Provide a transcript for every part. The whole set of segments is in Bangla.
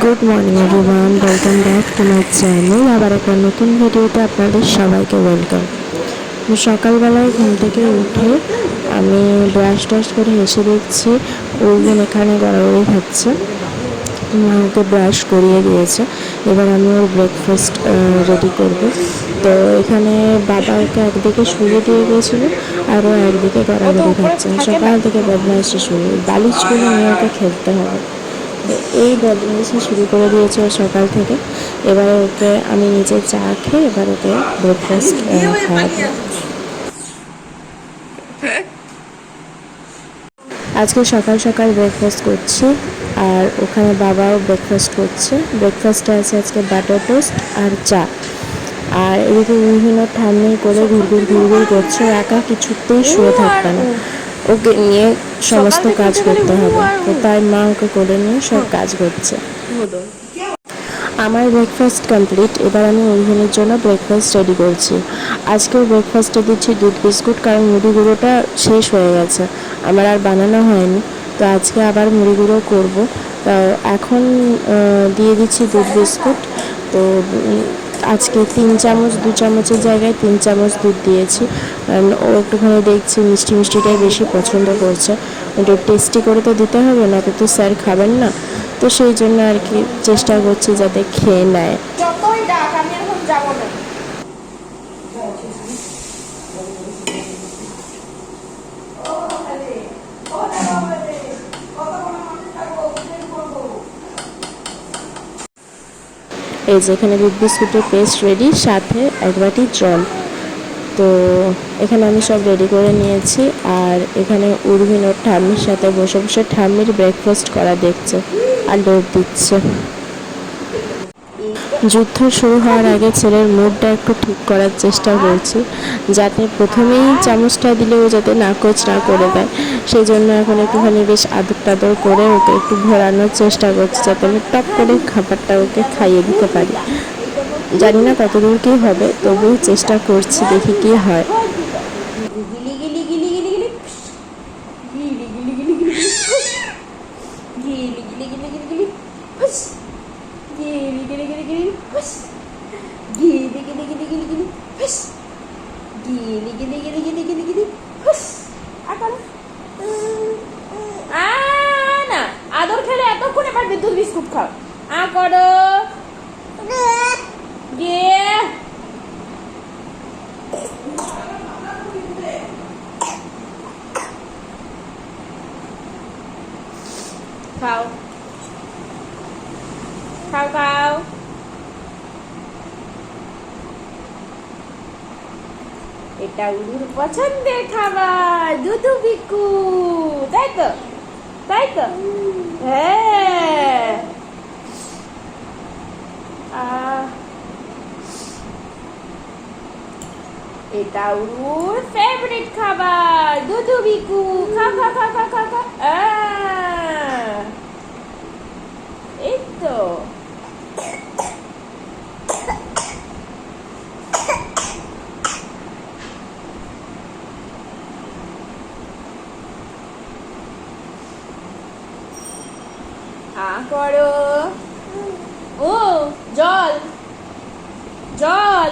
Good morning everyone, welcome back to my channel. আবার একটা নতুন ভিডিওতে আপনাদের সবাইকে ওয়েলকাম। সকালবেলায় ঘুম থেকে উঠে আমি ব্রাশ টাশ করে এসে দেখছি ওইজন এখানে গড়াগড়ি খাচ্ছে। মা ওকে ব্রাশ করিয়ে দিয়েছে, এবার আমি ওর ব্রেকফাস্ট রেডি করব। তো এখানে বাবা ওকে একদিকে শুয়ে দিয়ে গিয়েছিলো আর ও একদিকে গড়াগড়ি খাচ্ছে। সকাল থেকে বদমাইশি শুরু, বালিশগুলো নিয়ে ওকে খেলতে হবে। তো এই বদমাইশি শুরু করে দিয়েছে ও সকাল থেকে। এবার ওকে আমি নিজে চা খেয়ে এবার ওকে ব্রেকফাস্ট খাওয়াবো। আজকে সকাল সকাল ব্রেকফাস্ট করছি আর ওখানে বাবাও ব্রেকফাস্ট করছে। ব্রেকফাস্টে আছে আজকে বাটার টোস্ট আর চা। আর এদিকে বিভিন্ন ঠান্ডাই করে ঘুরঘুর করছে, একা কিছুতেই শুয়ে থাকবে না, ওকে নিয়ে সমস্ত কাজ করতে হবে। তো তাই মা ওকে করে নিয়ে সব কাজ করছে। আমার ব্রেকফাস্ট কমপ্লিট, এবার আমি ওইজনের জন্য ব্রেকফাস্ট রেডি করছি। আজকেও ব্রেকফাস্টে দিচ্ছি দুধ বিস্কুট, কারণ মুড়ি গুঁড়োটা শেষ হয়ে গেছে, আমার আর বানানো হয়নি। তো আজকে আবার মুড়ি গুঁড়ো করবো। তো এখন দিয়ে দিচ্ছি দুধ বিস্কুট। তো আজকে 3 চামচ, 2 চামচের জায়গায় 3 চামচ দুধ দিয়েছি, কারণ ও একটুখানি দেখছি মিষ্টি মিষ্টিটাই বেশি পছন্দ করছে। একটু টেস্টি করে তো দিতে হবে, না তো স্যার খাবেন না। তো সেই জন্য আর কি চেষ্টা করছি যাতে খেয়ে নেয়। যতই ডাক আমি এখন যাব না। এই যে এখানে দুধ বিস্কুটের পেস্ট রেডি, সাথে 1 বাটি জল। তো এখানে আমি সব রেডি করে নিয়েছি। আর এখানে উর্মিন ওর ঠাম্মির সাথে বসে বসে ঠাম্মির ব্রেকফাস্ট করা দেখছে আর লোভ দিচ্ছে। যুদ্ধ শুরু হওয়ার আগে ছেলের মুডটা একটু ঠিক করার চেষ্টা করছি, যাতে প্রথমেই চামচটা দিলেও যাতে নাকচ না করে দেয়। সেই জন্য এখন একটুখানি বেশ আদর টাদর করে ওকে একটু ঘোরানোর চেষ্টা করছি, যাতে আমি টপ করে খাবারটা ওকে খাইয়ে দিতে পারি। জানি না কতদূর কী হবে, তবুও চেষ্টা করছি, দেখি কী হয়। গিলি গিলি গিলি গিলি গিলি গিলি গিলি গিলি গিলি গিলি গিলি গিলি গিলি গিলি হুস গিলি গিলি গিলি গিলি হুস গিলি গিলি গিলি গিলি গিলি হুস গিলি গিলি গিলি গিলি গিলি গিলি হুস। আকার না আদর খেলে এতক্ষণে পারবে দুধ বিস্কুট খাও। করো গিয়ে খাও খাও খাও। এটা উড়ুর পছন্দের খাবার, দুধু বিকু, তাই তো তাই তো। হ্যাঁ এটা উড়ুর ফেভারিট খাবার, দুধু বিকু, খা খা খা খা খা খা। এই তো করো। ও জল জল।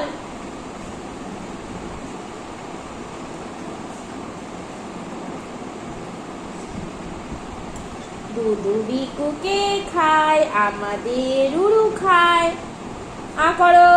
দুধু বিকুকে খায়, আমাদের উড়ু খায়। করো।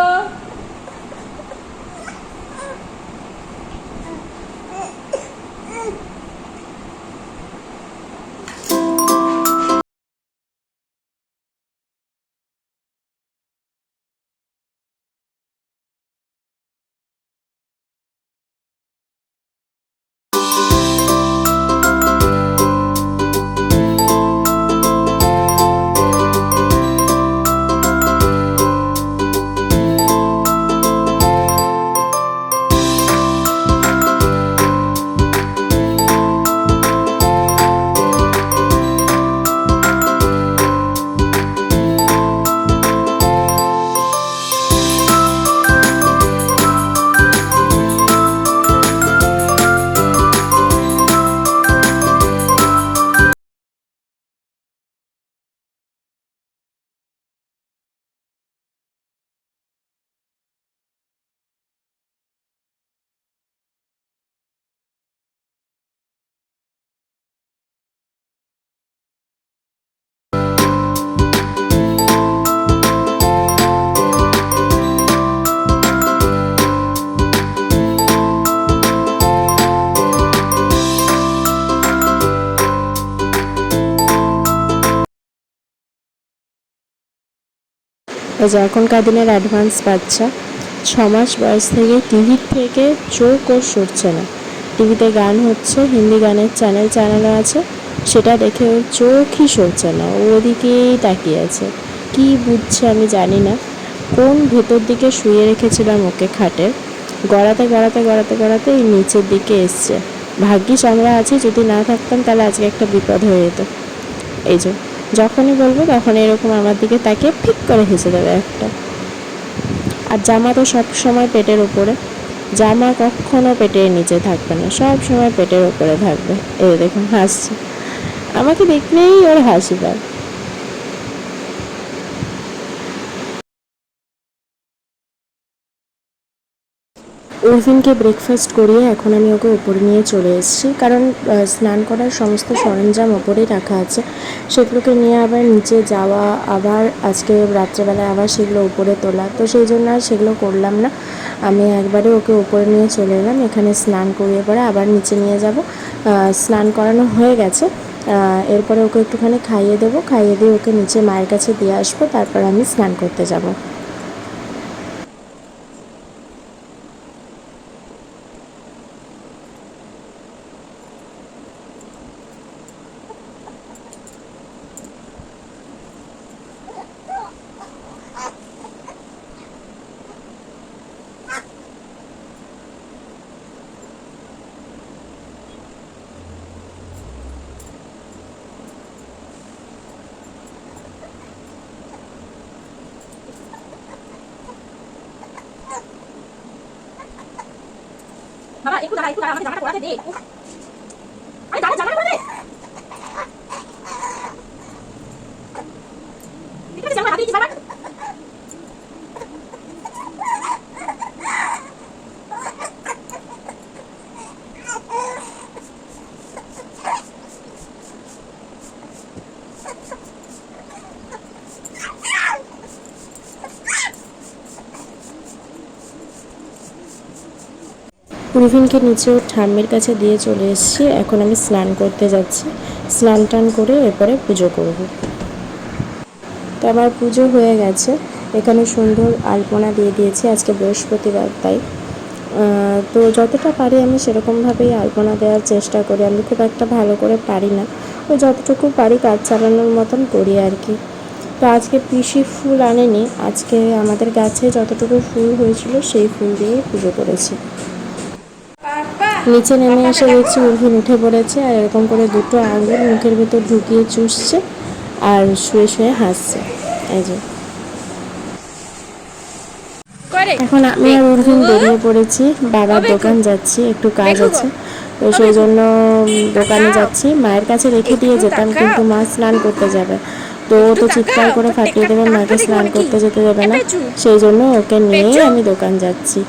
এই যে এখনকার দিনের অ্যাডভান্স বাচ্চা 6 মাস বয়স থেকে টিভির থেকে চোখ ওর সরছে না। টিভিতে গান হচ্ছে, হিন্দি গানের চ্যানেলও আছে, সেটা দেখে ওর চোখই সরছে না, ও ওদিকেই তাকিয়ে আছে। কি বুঝছে আমি জানি না। কোন ভেতর দিকে শুয়ে রেখেছিলাম ওকে খাটে, গড়াতে গড়াতে গড়াতে গড়াতে এই নিচের দিকে এসছে। ভাগ্যিস আমরা আছি, যদি না থাকতাম তাহলে আজকে একটা বিপদ হয়ে যেত। এই যে যখনই বলবো তখন এরকম আমার দিকে তাকিয়ে ফিক করে হেসে দেবে একটা। আর জামা তো সব সময় পেটের ওপরে, জামা কখনো পেটের নিচে থাকবে না, সব সময় পেটের ওপরে থাকবে। এই দেখুন হাসছে, আমাকে দেখলেই ওর হাসি পায়। উর্ফিনকে ব্রেকফাস্ট করিয়ে এখন আমি ওকে ওপরে নিয়ে চলে এসেছি, কারণ স্নান করার সমস্ত সরঞ্জাম ওপরেই রাখা আছে, সেগুলোকে নিয়ে আবার নিচে যাওয়া, আবার আজকে রাত্রেবেলায় আবার সেগুলো উপরে তোলা, তো সেই জন্য আর সেগুলো করলাম না। আমি একবারে ওকে উপরে নিয়ে চলে এলাম, এখানে স্নান করিয়ে পরে আবার নিচে নিয়ে যাব। স্নান করানো হয়ে গেছে, এরপরে ওকে একটুখানি খাইয়ে দেবো, খাইয়ে দিয়ে ওকে নিচে মায়ের কাছে দিয়ে আসবো, তারপর আমি স্নান করতে যাব। বাবা একটু দাঁড়া, আমাকে জামাটা পরাতে দে। আরে দাঁড়া, জামাটা পরে দে। ঠিক আছে, জামা হাতে দিচ্ছি বাবা। উর্ফিনকে নিচে ওর ঠাম্মির কাছে দিয়ে চলে এসেছি, এখন আমি স্নান করতে যাচ্ছি। স্নান টান করে এরপরে পুজো করব। তো আমার পুজো হয়ে গেছে, এখানে সুন্দর আলপনা দিয়ে দিয়েছি, আজকে বৃহস্পতিবার তাই। তো যতটা পারি আমি সেরকমভাবেই আলপনা দেওয়ার চেষ্টা করি, আমি খুব একটা ভালো করে পারি না, ওই যতটুকু পারি কাজ চালানোর মতন করি আর কি। তো আজকে পিসি ফুল আনেনি, আজকে আমাদের গাছে যতটুকু ফুল হয়েছিল সেই ফুল দিয়েই পুজো করেছি। নিচে নেমে এসে দেখছি উর্ফিন উঠে পড়েছে, আর এরকম করে দুটো আঙুল মুখের ভেতর ঢুকিয়ে চুষছে আর শুয়ে শুয়ে হাসছে। এই যে এখন আমি আর উর্ফিন বেরিয়ে পড়েছি, বাবার দোকান যাচ্ছি, একটু কাজ আছে, তো সেই জন্য দোকানে যাচ্ছি। মায়ের কাছে রেখে দিয়ে যেতাম, কিন্তু মা স্নান করতে যাবে, তো ও তো চিৎকার করে ফাটিয়ে দেবে, মাকে স্নান করতে যেতে দেবে না, সেই জন্য ওকে নিয়ে আমি দোকান যাচ্ছি।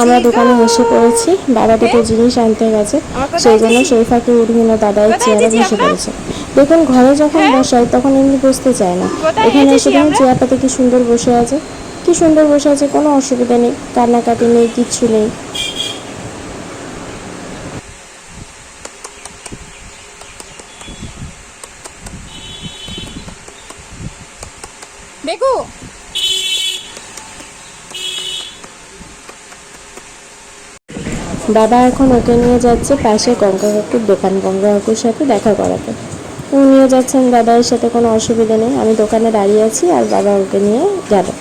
আমরা দোকানে এসে পড়েছি, বাবা দুটো জিনিস আনতে গেছে, সেই জন্য সেই ফাঁকে উর্ফিন ও দাদাই চেয়ারে বসে পড়েছে। দেখুন ঘরে যখন বসাই তখন এমনি বসতে চায় না, এখানে এসে দেখুন চেয়ারটাতে কি সুন্দর বসে আছে, কি সুন্দর বসে আছে, কোনো অসুবিধা নেই, কান্নাকাটি নেই, কিচ্ছু নেই। বেকু বাবা এখন ওকে নিয়ে যাচ্ছে পাশে গঙ্গা কাকুর দোকান, গঙ্গা কাকুর সাথে দেখা করাতে। ও নিয়ে যাচ্ছেন দাদার সাথে, কোনো অসুবিধা নেই, আমি দোকানে দাঁড়িয়ে আছি আর বাবা ওকে নিয়ে যাবে।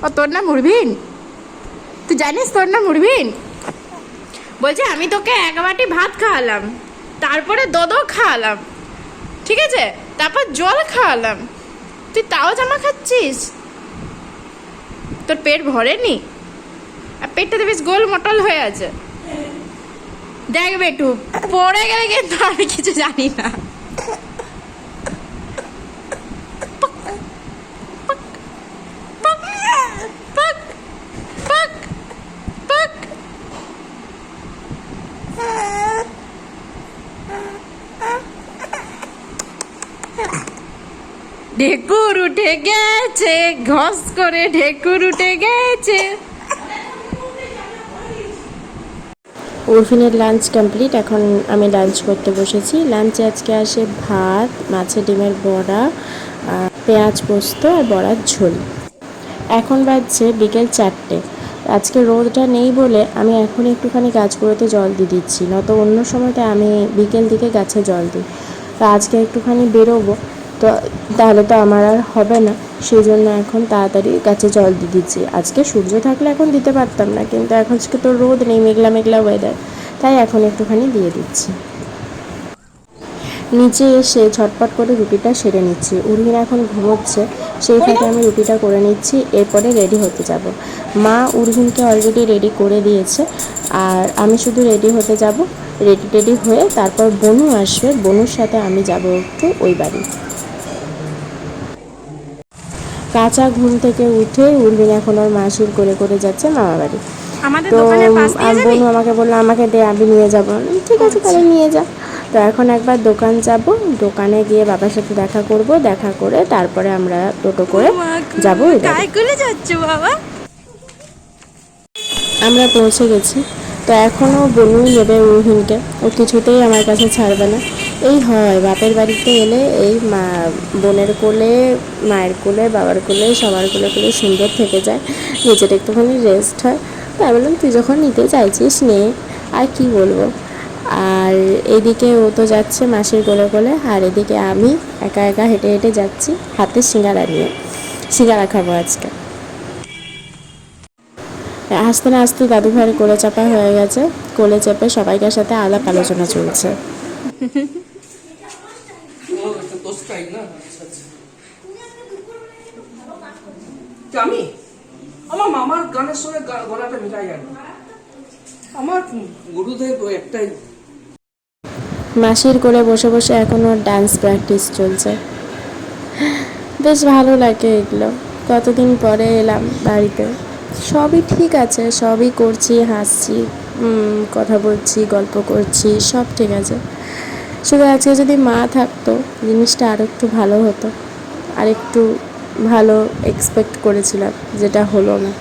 ও তোর নাম উর্বিন? তুই জানিস তোর নাম উর্বিন? বলছে আমি তোকে এক বাটি ভাত খাওয়ালাম, তারপরে দোদো খাওয়ালাম, ঠিক আছে, তারপর জল খাওয়ালাম, তুই তাও জামা খাচ্ছিস? তোর পেট ভরেনি? আর পেটটাতে বেশ গোল মটল হয়ে আছে। দেখ বেটু, পড়ে গেলে কিন্তু আমি কিছু জানি না। ঢেকুর উঠে গেছে, ঘস করে ঢেকুর উঠে গেছে। উর্ফিনের লাঞ্চ কমপ্লিট, এখন আমি লাঞ্চ করতে বসেছি। লাঞ্চে আজকে আসে ভাত, মাছের ডিমের বড়া, পেঁয়াজ পোস্ত আর বড়ার ঝোল। এখন বাজছে বিকেল 4টে। আজকে রোদটা নেই বলে আমি এখন একটুখানি গাছগুলোতে জল দিয়ে দিচ্ছি, নয়তো অন্য সময়তে আমি বিকেল দিকে গাছে জল দিই। তো আজকে একটুখানি বেরোবো, তো তাহলে তো আমার আর হবে না, সেই জন্য এখন তাড়াতাড়ি গাছে জল দিয়ে দিচ্ছি। আজকে সূর্য থাকলে এখন দিতে পারতাম না, কিন্তু এখন আজকে তো রোদ নেই, মেঘলা মেঘলা ওয়েদার, তাই এখন একটুখানি দিয়ে দিচ্ছি। নিচে এসে ঝটপট করে রুটিটা সেরে নিচ্ছি। উর্মিলা এখন ঘুমোচ্ছে, সেই ফাঁকে আমি রুটিটা করে নিচ্ছি, এরপরে রেডি হতে যাব। মা উর্মিনকে অলরেডি রেডি করে দিয়েছে, আর আমি শুধু রেডি হতে যাব। রেডি টেডি হয়ে তারপর বনু আসবে, বনুর সাথে আমি যাব একটু ওই বাড়ি। কাঁচা ঘুম থেকে উঠে উর্মিন এখন ওর মাসির করে করে যাচ্ছে মামা বাড়ি। আমাদের তো দোকানের পাশ দিয়ে যাবি? বনু আমাকে বললো আমাকে দে, আমি নিয়ে যাবো। ঠিক আছে তাহলে নিয়ে যা। তো এখন একবার দোকান যাব, দোকানে গিয়ে বাবার সাথে দেখা করব, দেখা করে তারপরে আমরা টোটো করে যাবো ওই বাড়ি। কায় করে যাচ্ছ বাবা? আমরা পৌঁছে গেছি। তো এখনও বনুই নেবে উর্হিনকে, ও কিছুতেই আমার কাছে ছাড়বে না। এই হয় বাপের বাড়িতে এলে, এই মা বোনের কোলে, মায়ের কোলে, বাবার কোলে, সবার কোলে কোলে সুন্দর থেকে যায়, নিজের একটুখানি রেস্ট হয়। তাই বললাম তুই যখন নিতে চাইছিস নে, আর কি বলবো। আর এদিকে ও তো যাচ্ছে মাসির কোলে কোলে, আর এদিকে আমি একা একা হেঁটে হেঁটে যাচ্ছি হাতে সিঙ্গারা নিয়ে। সিঙ্গারা খাবো আজকে। আস্তে না আস্তে দাদু ভাইয়ের কোলে চাপা হয়ে গেছে, কোলে চেপে সবাইকার সাথে আলাপ আলোচনা চলছে। আমি আমার মামার গানের সঙ্গে গলাটা মিলাই গেল। আমার গুরুদেব একটাই। মাসির কোলে বসে বসে এখন ওর ডান্স প্র্যাকটিস চলছে, বেশ ভালো লাগে এগুলো। কতদিন পরে এলাম বাড়িতে, সবই ঠিক আছে, সবই করছি, হাসছি, কথা বলছি, গল্প করছি, সব ঠিক আছে। শুধু আজকে যদি মা থাকতো জিনিসটা আর একটু ভালো হতো, আর একটু ভালো এক্সপেক্ট করেছিলাম, যেটা হলো না।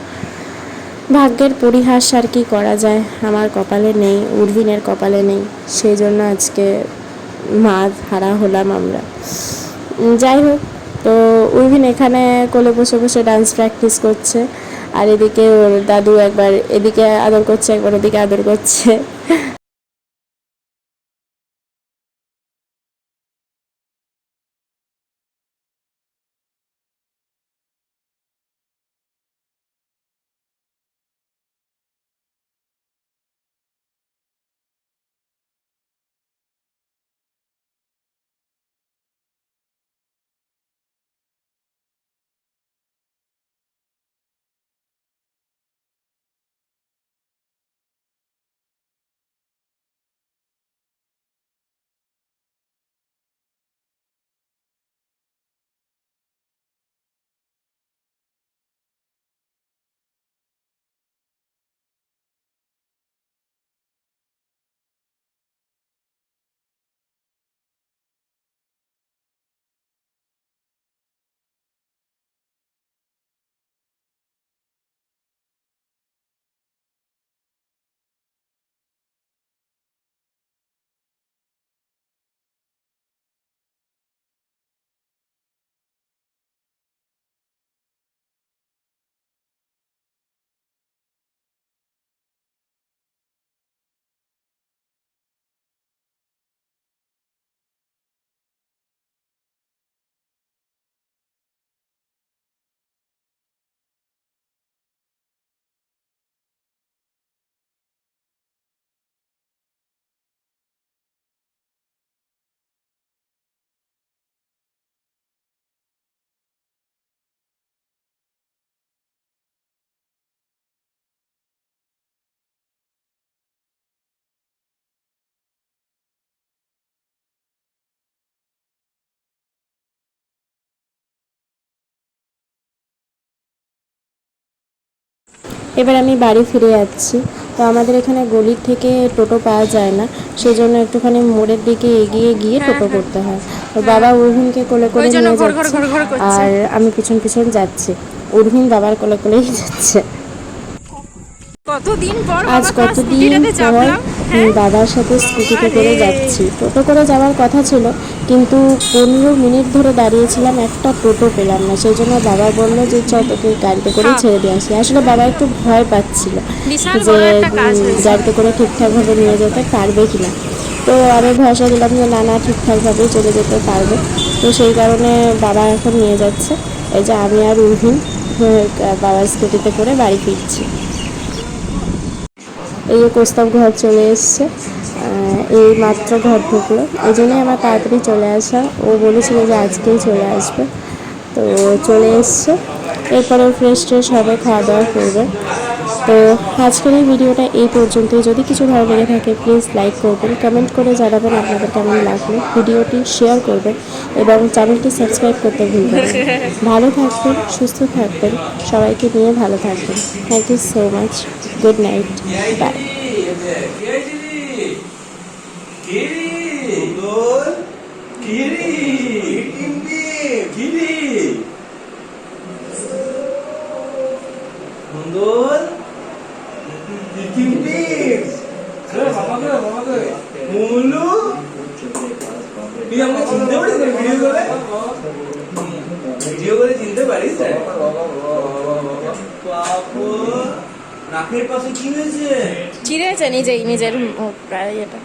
ভাগ্যের পরিহাস, আর কি করা যায়, আমার কপালে নেই, উর্বিনের কপালে নেই, সেই জন্য আজকে মা হারা হলাম আমরা। যাই হোক, তো উর্বিন এখানে কোলে বসে বসে ডান্স প্র্যাকটিস করছে, আর এদিকে ওর দাদু একবার এদিকে আদর করছে, একবার ওদিকে আদর করছে। এবার আমি বাড়ি ফিরে যাচ্ছি। তো আমাদের এখানে গলির থেকে টোটো পাওয়া যায় না, সেই জন্য একটুখানি মোড়ের দিকে এগিয়ে গিয়ে টোটো করতে হয়। তো বাবা উর্ভিনকে কোলে করে নিয়ে যাচ্ছে আর আমি পিছন পিছন যাচ্ছি। উর্ভিন বাবার কোলে কোলেই যাচ্ছে। কতদিন পর আজ কতদিন পর বাবার সাথে স্কুটিতে করে যাচ্ছি। টোটো করে যাওয়ার কথা ছিল, কিন্তু 15 মিনিট ধরে দাঁড়িয়েছিলাম, একটা টোটো পেলাম না। সেই জন্য বাবা বললো যে চ তোকে গাড়িতে করে ছেড়ে দিয়ে আসি। আসলে বাবা একটু ভয় পাচ্ছিল যে গাড়িতে করে ঠিকঠাকভাবে নিয়ে যেতে পারবে কিনা। তো আমি ভরসা দিলাম যে না না, ঠিকঠাকভাবেই চলে যেতে পারবে। তো সেই কারণে বাবা এখন নিয়ে যাচ্ছে। এই যে আমি আর উর্ভিন বাবার স্কুটিতে করে বাড়ি ফিরছি। এই যে প্রস্তাব ঘর চলে এসছে, এই মাত্র ঘর ঢুকলো, এই জন্যই আমার তাড়াতাড়ি চলে আসা। ও বলেছিল যে আজকেই চলে আসবে, তো চলে এসছে। এরপরে ফ্রেশ ট্রেশ হবে, খাওয়া দাওয়া করবে। তো আজকের এই ভিডিওটা এই পর্যন্তই। যদি কিছু ভালো লেগে থাকে প্লিজ লাইক করবেন, কমেন্ট করে জানাবেন আপনাদের কেমন লাগলো। ভিডিওটি শেয়ার করবেন এবং চ্যানেলটি সাবস্ক্রাইব করতে ভুলবেন না। ভালো থাকবেন, সুস্থ থাকবেন, সবাইকে নিয়ে ভালো থাকবেন। Thank you so much. Good night, bye. চিড়েছে নিজের ইয়েটা।